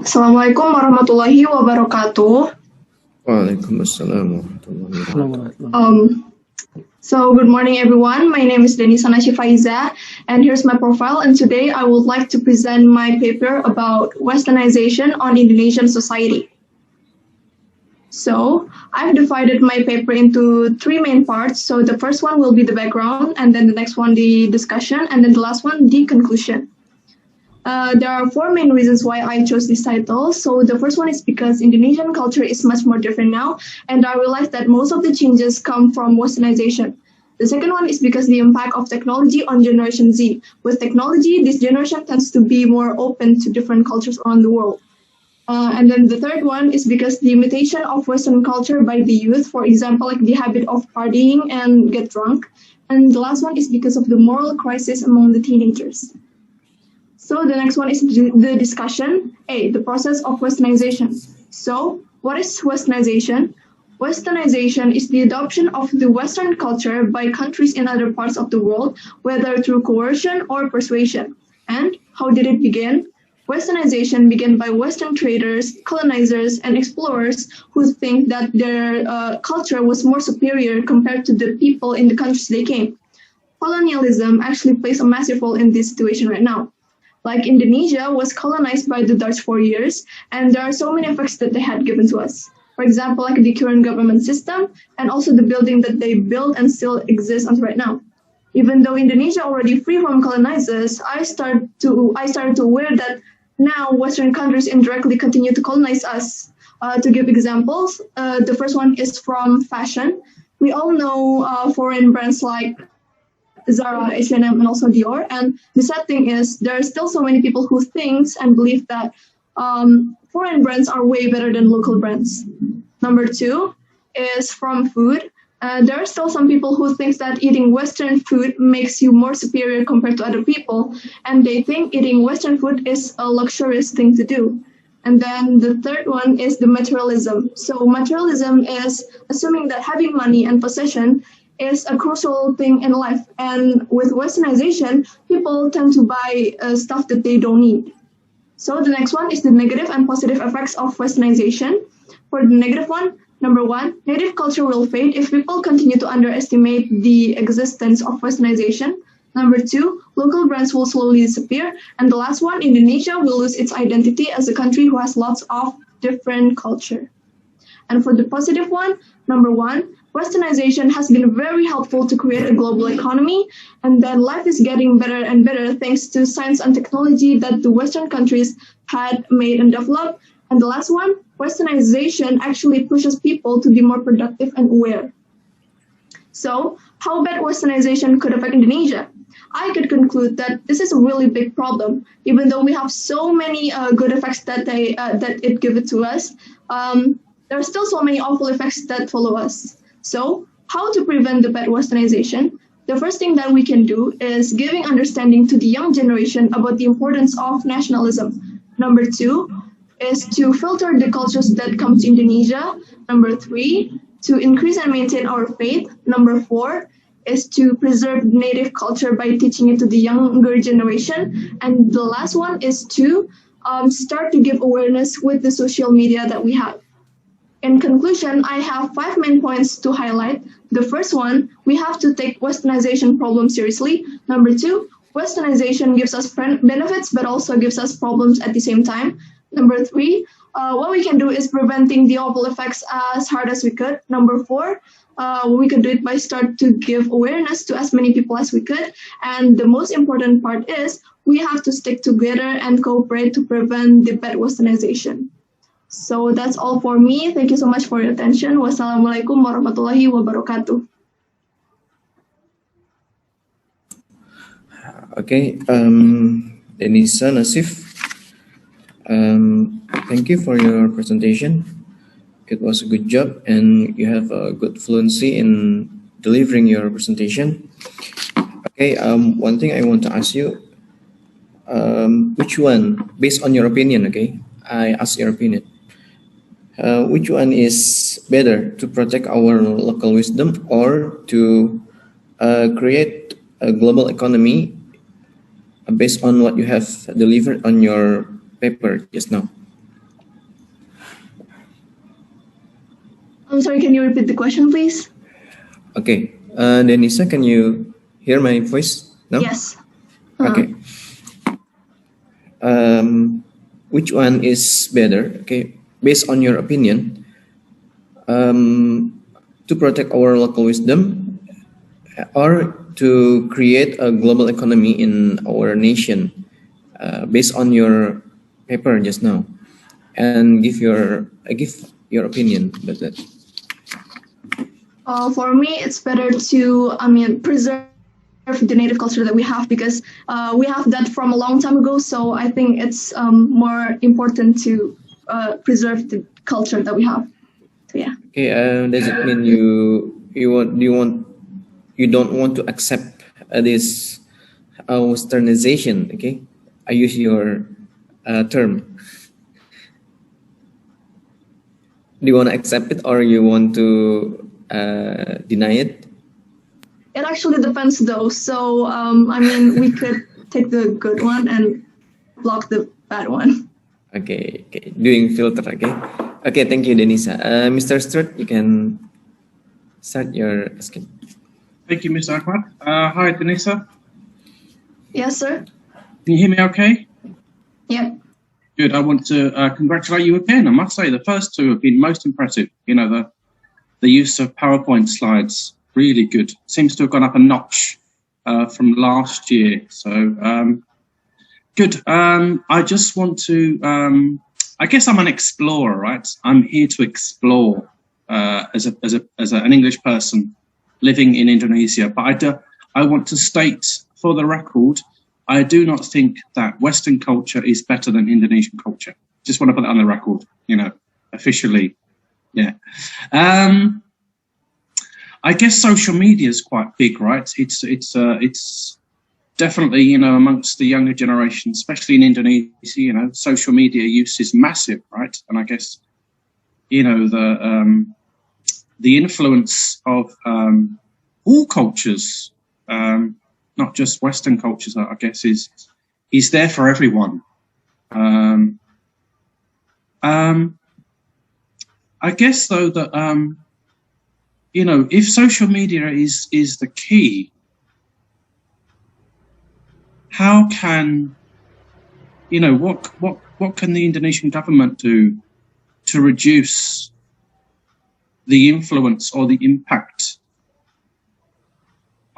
Assalamualaikum warahmatullahi wabarakatuh. Waalaikumsalam warahmatullahi wabarakatuh. Good morning everyone. My name is Denisa and here's my profile. And today I would like to present my paper about Westernization on Indonesian society. So I've divided my paper into three main parts. So the first one will be the background, and then the next one the discussion, and then the last one the conclusion. There are four main reasons why I chose this title. So the first one is because Indonesian culture is much more different now, and I realized that most of the changes come from Westernization. The second one is because the impact of technology on Generation Z. With technology, this generation tends to be more open to different cultures around the world. And then the third one is because the imitation of Western culture by the youth, for example, like the habit of partying and get drunk. And the last one is because of the moral crisis among the teenagers. So the next one is the discussion. A, the process of Westernization. So what is Westernization? Westernization is the adoption of the Western culture by countries in other parts of the world, whether through coercion or persuasion. And how did it begin? Westernization began by Western traders, colonizers, and explorers who think that their culture was more superior compared to the people in the countries they came. Colonialism actually plays a massive role in this situation right now. Like Indonesia was colonized by the Dutch for years, and there are so many effects that they had given to us. For example, like the current government system, and also the building that they built and still exists until right now. Even though Indonesia already free from colonizers, I started to aware that now Western countries indirectly continue to colonize us. To give examples, the first one is from fashion. We all know foreign brands like Zara, H&M, and also Dior. And the sad thing is there are still so many people who think and believe that foreign brands are way better than local brands. Number two is from food. There are still some people who think that eating Western food makes you more superior compared to other people, and they think eating Western food is a luxurious thing to do. And then the third one is the materialism. So materialism is assuming that having money and possession is a crucial thing in life. And with Westernization, people tend to buy stuff that they don't need. So the next one is the negative and positive effects of Westernization. For the negative one, number one, native culture will fade if people continue to underestimate the existence of Westernization. Number two, local brands will slowly disappear. And the last one, Indonesia will lose its identity as a country who has lots of different culture. And for the positive one, number one, Westernization has been very helpful to create a global economy, and then life is getting better and better thanks to science and technology that the Western countries had made and developed. And the last one, Westernization actually pushes people to be more productive and aware. So, how bad Westernization could affect Indonesia? I could conclude that this is a really big problem. Even though we have so many good effects that it gives to us, there are still so many awful effects that follow us. So, how to prevent the bad Westernization? The first thing that we can do is giving understanding to the young generation about the importance of nationalism. Number two is to filter the cultures that come to Indonesia. Number three, to increase and maintain our faith. Number four is to preserve native culture by teaching it to the younger generation. And the last one is to start to give awareness with the social media that we have. In conclusion, I have 5 main points to highlight. The first one, we have to take Westernization problem seriously. Number two, Westernization gives us benefits but also gives us problems at the same time. Number three, what we can do is preventing the awful effects as hard as we could. Number four, we could do it by start to give awareness to as many people as we could. And the most important part is we have to stick together and cooperate to prevent the bad Westernization. So that's all for me. Thank you so much for your attention. Wassalamualaikum warahmatullahi wabarakatuh. Okay, Denisa, Nasif, thank you for your presentation. It was a good job, and you have a good fluency in delivering your presentation. Okay, one thing I want to ask you, which one, based on your opinion, okay, I ask your opinion. Which one is better, to protect our local wisdom or to create a global economy based on what you have delivered on your paper just now? I'm sorry, can you repeat the question, please? Okay. Denisa, can you hear my voice now? Yes. Okay. Which one is better? Okay, based on your opinion, to protect our local wisdom or to create a global economy in our nation, based on your paper just now, and give your opinion about that. For me, it's better to, preserve the native culture that we have because we have that from a long time ago. So I think it's more important to preserve the culture that we have. So yeah. Okay, does it mean you don't want to accept this westernization? Okay, I use your term. Do you want to accept it or you want to deny it? It actually depends though. So we could take the good one and block the bad one. Okay, okay, doing filter. Okay, okay. Thank you, Denisa. Mr. Stewart, you can start your asking. Thank you, Mr. Ahmad. Hi, Denisa. Yes, sir. Can you hear me okay? Yep. Good. I want to congratulate you again. I must say the first two have been most impressive. You know, the use of PowerPoint slides, really good. Seems to have gone up a notch from last year. So good. I just want to, I guess I'm an explorer, right? I'm here to explore as an English person living in Indonesia. But I want to state for the record, I do not think that Western culture is better than Indonesian culture. Just want to put that on the record, you know, officially. Yeah. I guess social media is quite big, right? It's definitely, you know, amongst the younger generation, especially in Indonesia, you know, social media use is massive, right? And I guess, you know, the influence of all cultures, not just Western cultures, I guess, is there for everyone. I guess though that you know, if social media is the key, how can, you know, what can the Indonesian government do to reduce the influence or the impact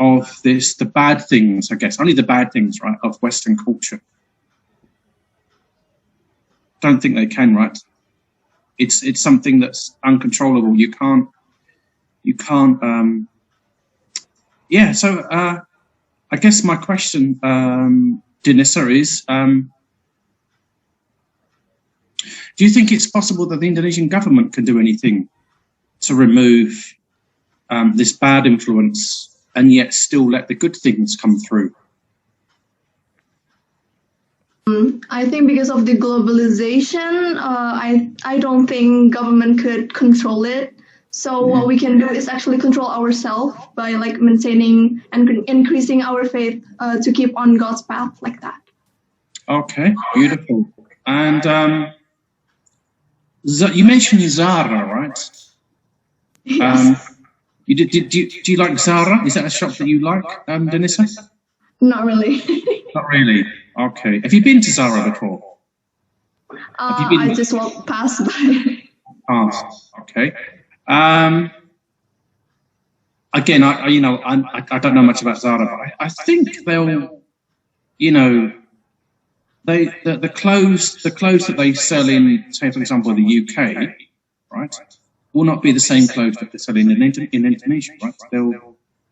of this, the bad things, I guess, only the bad things, right, of Western culture? Don't think they can, right? It's something that's uncontrollable. You can't. Yeah. So I guess my question, Denisa, is: do you think it's possible that the Indonesian government can do anything to remove this bad influence and yet still let the good things come through? I think because of the globalization, I don't think government could control it. So what we can do is actually control ourselves by like maintaining and increasing our faith to keep on God's path like that. Okay, beautiful. And you mentioned Zara, right? Yes. Do you like Zara? Is that a shop that you like, Denisa? Not really. Not really. Okay. Have you been to Zara before? I just walked past by. Okay. Again, I don't know much about Zara, but I think they'll, you know, the clothes that they sell in, say for example, the UK, right, will not be the same clothes that they sell in Indonesia, right?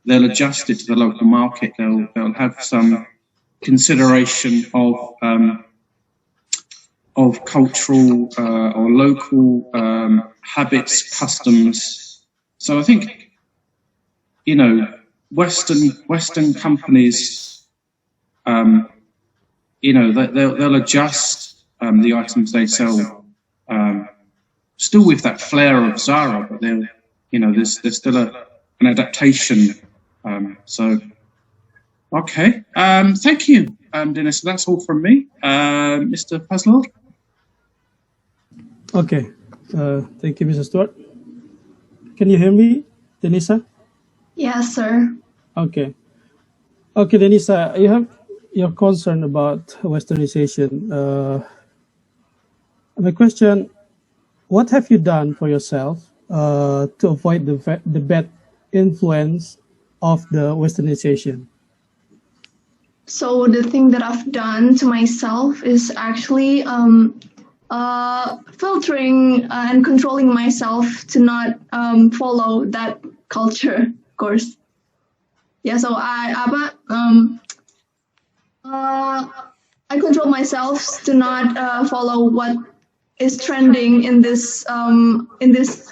They'll adjust it to the local market. They'll have some consideration of cultural or local habits, customs. So I think, you know, Western companies, you know, they'll adjust the items they sell, still with that flair of Zara, but they'll, you know, there's still an adaptation. So, okay, thank you, Dennis. That's all from me, Mr. Puzzler. Okay, thank you, Mr. Stewart. Can you hear me, Denisa? Yes, sir. Okay. Okay, Denisa, you have your concern about westernization. My question: what have you done for yourself to avoid the bad influence of the westernization? So the thing that I've done to myself is actually filtering and controlling myself to not follow that culture, of course. Yeah, so I control myself to not follow what is trending in this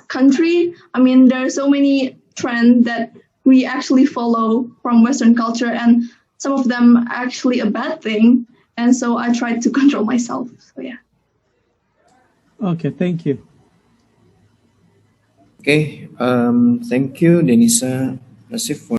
country. I mean, there are so many trends that we actually follow from Western culture, and some of them actually a bad thing. And so I try to control myself. So yeah. Okay, thank you. Okay, thank you, Denisa Nasif, for